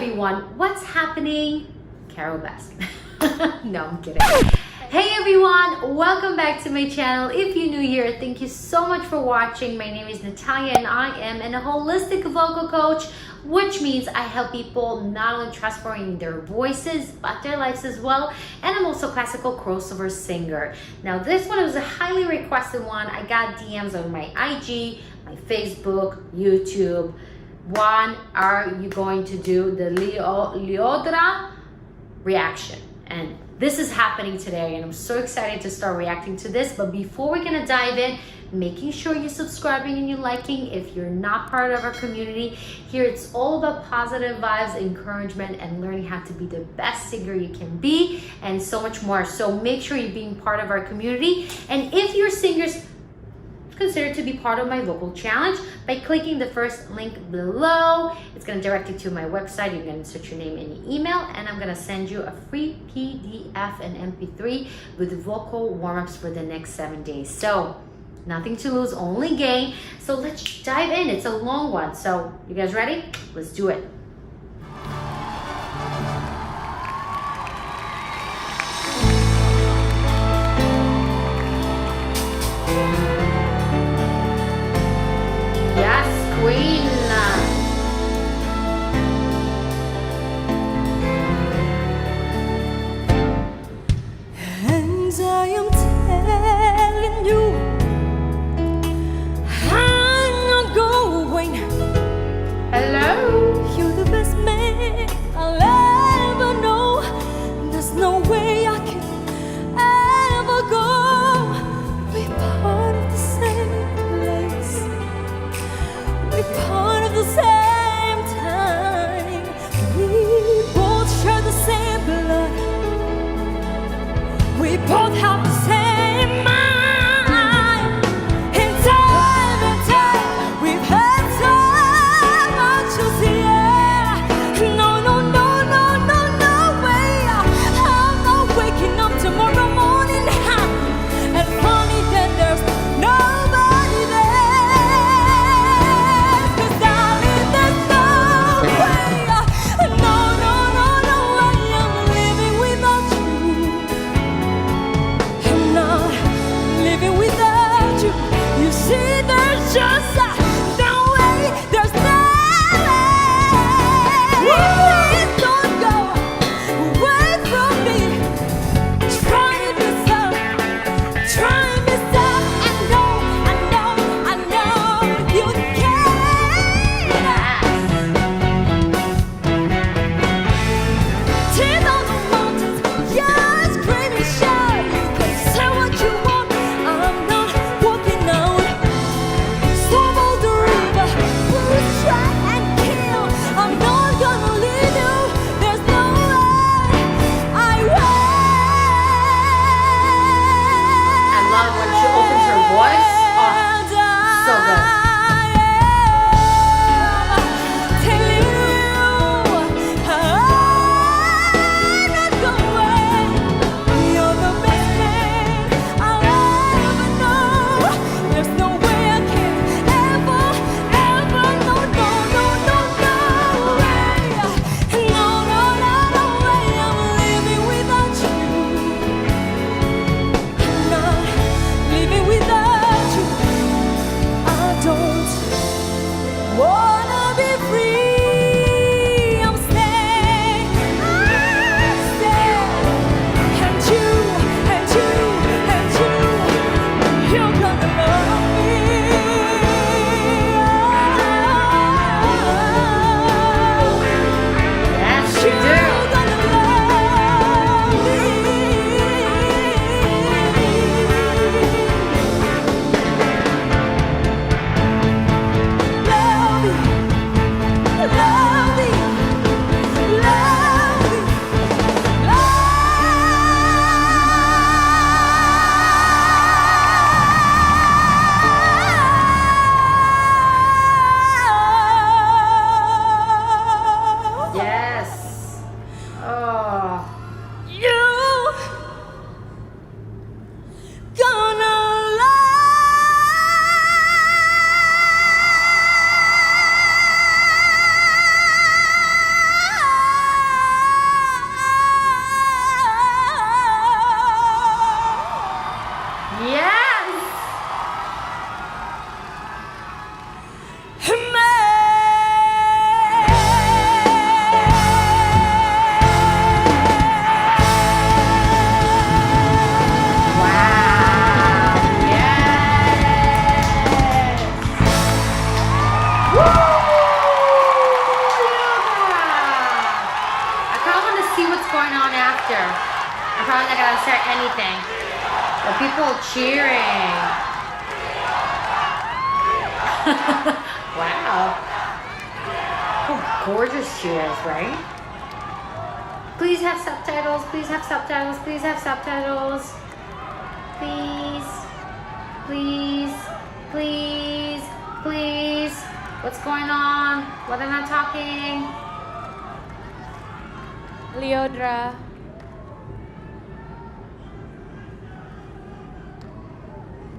everyone, what's happening? Carol Baskin. No, I'm kidding. Hey everyone, welcome back to my channel. If you're new here, thank you so much for watching. My name is Natalia and I am a holistic vocal coach, which means I help people not only transforming their voices, but their lives as well. And I'm also a classical crossover singer. Now this one was a highly requested one. I got DMs on my IG, my Facebook, YouTube. When are you going to do the Liodra reaction? And this is happening today and I'm so excited to start reacting to this. But before we're gonna dive in, making sure you're subscribing and you're liking if you're not part of our community. Here it's all about positive vibes, encouragement, and learning how to be the best singer you can be, and so much more. So make sure you're being part of our community. And if you're singers, consider to be part of my vocal challenge by clicking the first link below. It's going to direct you to my website. You're going to insert your name and your email, and I'm going to send you a free PDF and MP3 with vocal warm-ups for the next 7 days. So nothing to lose, only gain. So let's dive in. It's a long one. So you guys ready? Let's do it. Queen. And I am telling you, I'm not going. Hello. You after. I'm probably not gonna start anything. But people are cheering. Wow. Oh, gorgeous she is, right? Please have subtitles, please have subtitles, please have subtitles. Please, please, please, please. What's going on? Why they're not talking? Lyodra,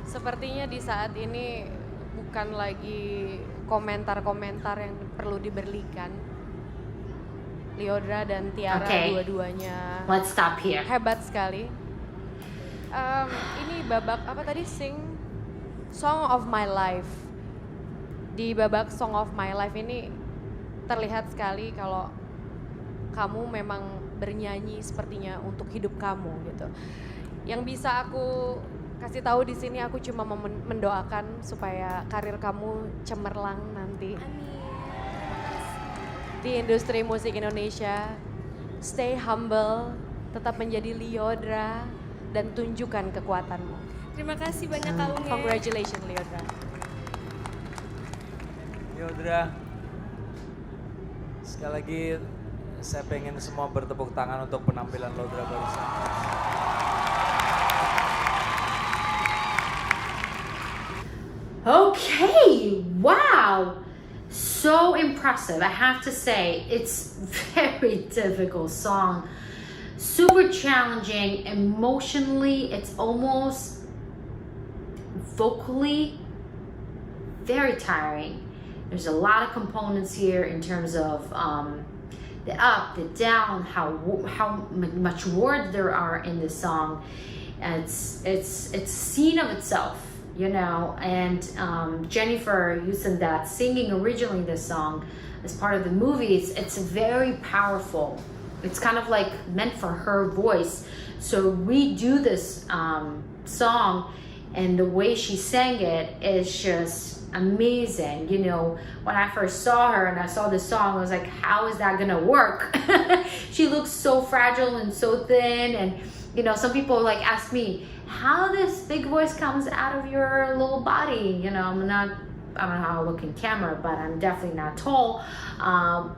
sepertinya di saat ini bukan lagi komentar-komentar yang perlu diberikan. Lyodra dan Tiara dua-duanya Let's stop here. hebat sekali. Ini babak apa tadi? Song of My Life. Di babak Song of My Life ini terlihat sekali kalau kamu memang bernyanyi sepertinya untuk hidup kamu gitu. Yang bisa aku kasih tahu di sini, aku cuma mendoakan supaya karir kamu cemerlang nanti. Di industri musik Indonesia. Stay humble, tetap menjadi Lyodra dan tunjukkan kekuatanmu. Terima kasih banyak Kak Unge. Congratulations Lyodra. Lyodra, sekali lagi saya pengen semua bertepuk tangan untuk penampilan Lyodra barusan. Okay, wow. So impressive, I have to say. It's very difficult song. Super challenging, emotionally, it's almost vocally very tiring. There's a lot of components here in terms of the up, the down, how much words there are in this song. It's a scene of itself, you know. And Jennifer Houston, that singing originally this song as part of the movie, it's very powerful. It's kind of like meant for her voice. So redo this song, and the way she sang it is just amazing. You know, when I first saw her and I saw this song, I was like, how is that gonna work? She looks so fragile and so thin, and you know, some people like ask me how this big voice comes out of your little body. You know, I don't know how I look in camera, but I'm definitely not tall.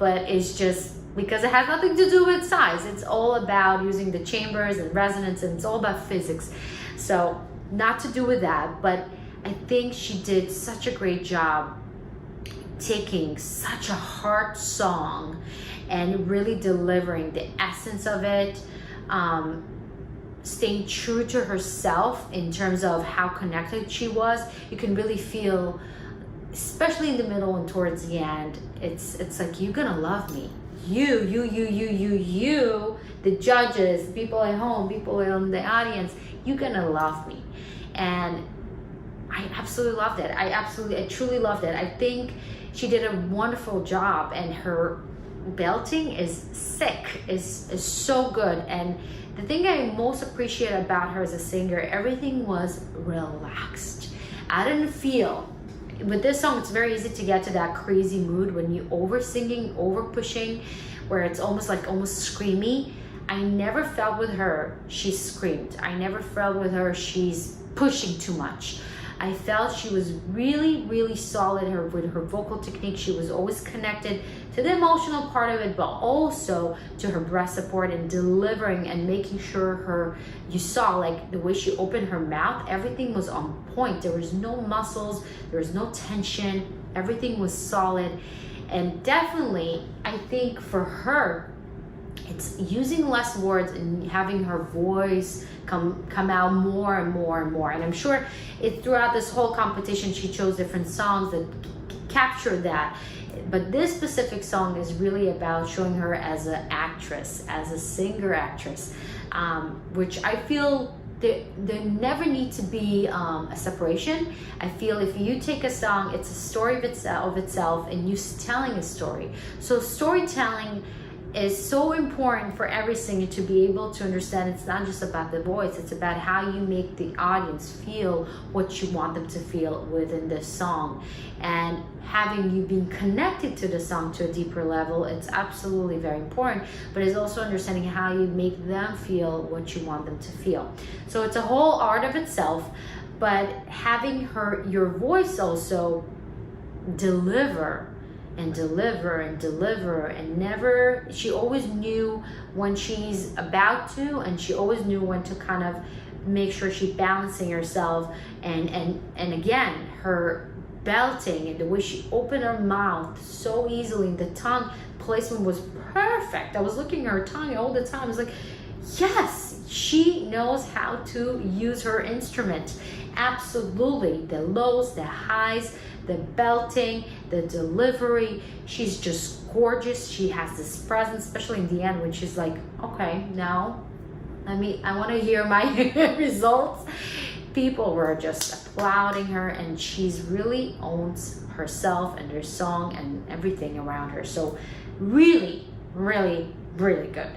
But it's just because it has nothing to do with size. It's all about using the chambers and resonance, and it's all about physics. So not to do with that, but I think she did such a great job taking such a hard song and really delivering the essence of it, staying true to herself in terms of how connected she was. You can really feel, especially in the middle and towards the end, it's like, you're gonna love me. You, the judges, people at home, people in the audience, you're gonna love me. And I absolutely loved it. I truly loved it. I think she did a wonderful job, and her belting is sick, is so good. And the thing I most appreciate about her as a singer, everything was relaxed. I didn't feel, with this song, it's very easy to get to that crazy mood when you over singing, over pushing, where it's almost screamy. I never felt with her she screamed. I never felt with her she's pushing too much. I felt she was really, really solid with her vocal technique. She was always connected to the emotional part of it, but also to her breath support and delivering and making sure you saw like the way she opened her mouth, everything was on point. There was no muscles, there was no tension, everything was solid. And definitely, I think for her, it's using less words and having her voice come out more and more and more. And I'm sure throughout this whole competition, she chose different songs that captured that. But this specific song is really about showing her as an actress, as a singer-actress, which I feel there never need to be a separation. I feel if you take a song, it's a story of itself, and you telling a story. So storytelling is so important for every singer to be able to understand it's not just about the voice, it's about how you make the audience feel what you want them to feel within this song. And having you being connected to the song to a deeper level, it's absolutely very important, but it's also understanding how you make them feel what you want them to feel. So it's a whole art of itself, but having your voice also deliver and deliver and deliver, and never, she always knew when she's about to, and she always knew when to kind of make sure she's balancing herself, and again, her belting and the way she opened her mouth so easily, the tongue placement was perfect. I was looking at her tongue all the time. I was like, yes, she knows how to use her instrument. Absolutely. The lows, the highs, the belting, the delivery. She's just gorgeous. She has this presence, especially in the end when she's like, okay, now I want to hear my results. People were just applauding her, and she's really owns herself and her song and everything around her. So really, really, really good.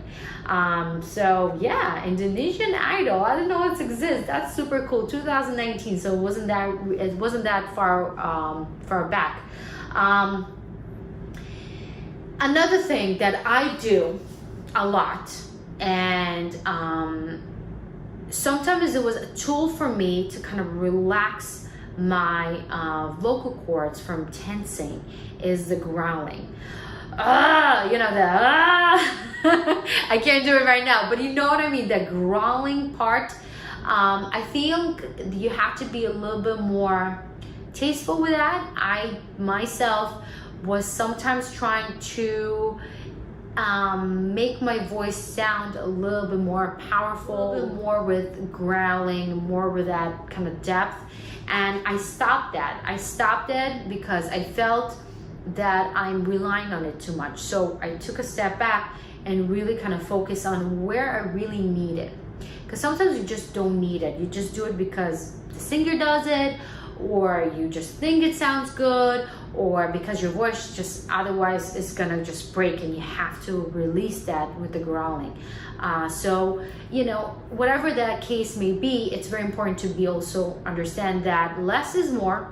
So yeah, Indonesian Idol, I didn't know it exists. That's super cool. 2019, so it wasn't that far back. Another thing that I do a lot, and sometimes it was a tool for me to kind of relax my vocal cords from tensing, is the growling. You know, I can't do it right now, but you know what I mean, the growling part. I think you have to be a little bit more tasteful with that. I myself was sometimes trying to make my voice sound a little bit more powerful, a little bit more with growling, more with that kind of depth, and I stopped that. I stopped it because I felt that I'm relying on it too much. So I took a step back and really kind of focus on where I really need it. Because sometimes you just don't need it. You just do it because the singer does it, or you just think it sounds good, or because your voice just otherwise is gonna just break, and you have to release that with the growling. So, you know, whatever that case may be, it's very important to be also understand that less is more.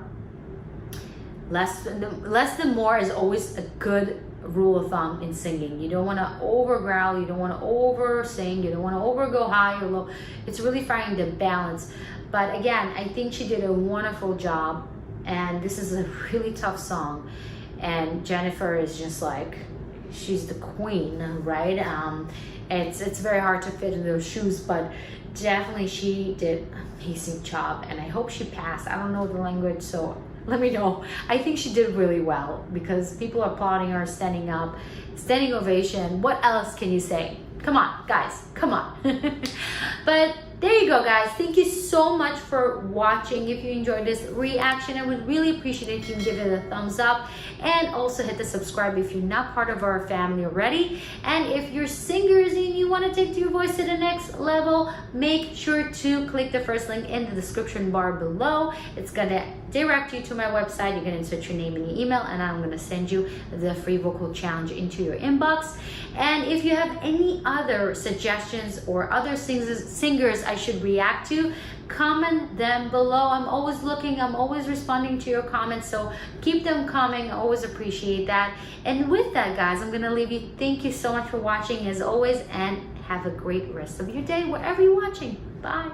Less than more is always a good rule of thumb in singing. You don't want to over growl, you don't want to over sing, you don't want to over go high or low. It's really finding the balance. But again, I think she did a wonderful job, and this is a really tough song, and Jennifer is just like, she's the queen, right? It's very hard to fit in those shoes, but definitely she did an amazing job, and I hope she passed. I don't know the language, so let me know. I think she did really well, because people are applauding her, standing up, standing ovation. What else can you say? Come on, guys, come on. But there you go, guys. Thank you so much for watching. If you enjoyed this reaction, I would really appreciate it if you can give it a thumbs up, and also hit the subscribe if you're not part of our family already. And if you're singers and you want to take your voice to the next level, make sure to click the first link in the description bar below. It's gonna direct you to my website. You're gonna insert your name and your email, and I'm gonna send you the free vocal challenge into your inbox. And if you have any other suggestions or other singers I should react to, comment them below. I'm always looking, I'm always responding to your comments, so keep them coming. I always appreciate that. And with that, guys, I'm gonna leave you. Thank you so much for watching as always, and have a great rest of your day wherever you're watching. Bye.